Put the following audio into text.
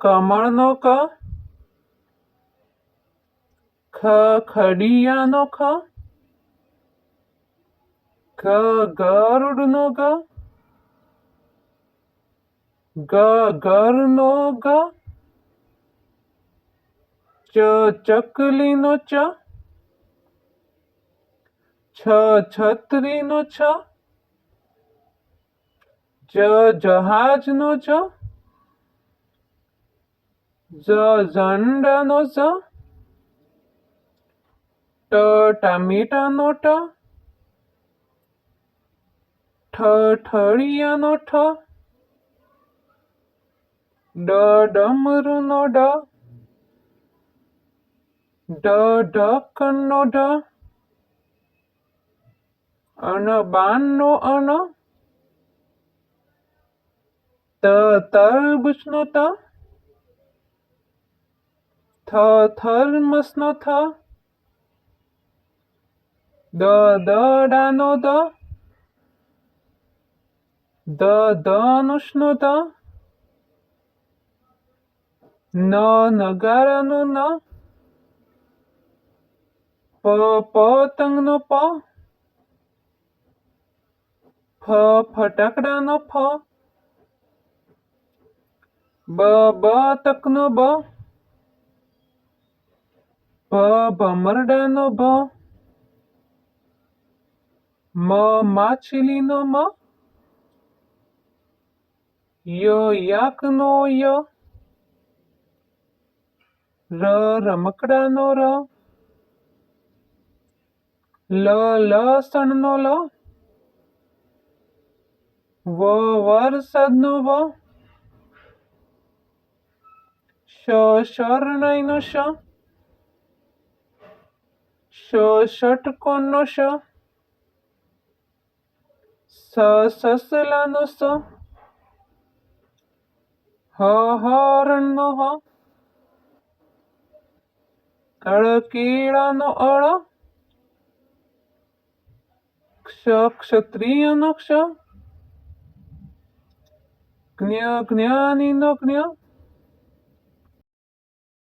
કમળનો ક, ખડિયાનો ખ, ગરુડનો ગ, ઘરનો ઘ, ચકલીનો ચ, છત્રીનો છ, જહાજનો જ, ઝંડાનો ઝ, ટામેટાનો ટ, ઠળિયાનો ઠ, ડમરુનો ડ, ઢક્કનનો ઢ, બાણનો અન, તરબૂચનો ત, થર્મસનો થ, દડાનો દ, ધનુષનો ધ, નગારાનો ન, પતંગનો પ, ફટાકડાનો ફ, બતકનો બ, ભમરડાનો ભ, માછલીનો મ, યાકનો ય, રમકડાનો ર, લસણનો લ, વરસાદનો વ, શરણાઈનો શ, ષટકોણનો શ, સસલાનો સ, હરણનો હ, કેળાનો અળ, ક્ષત્રિયનો ક્ષ, જ્ઞાનીનો જ્ઞ,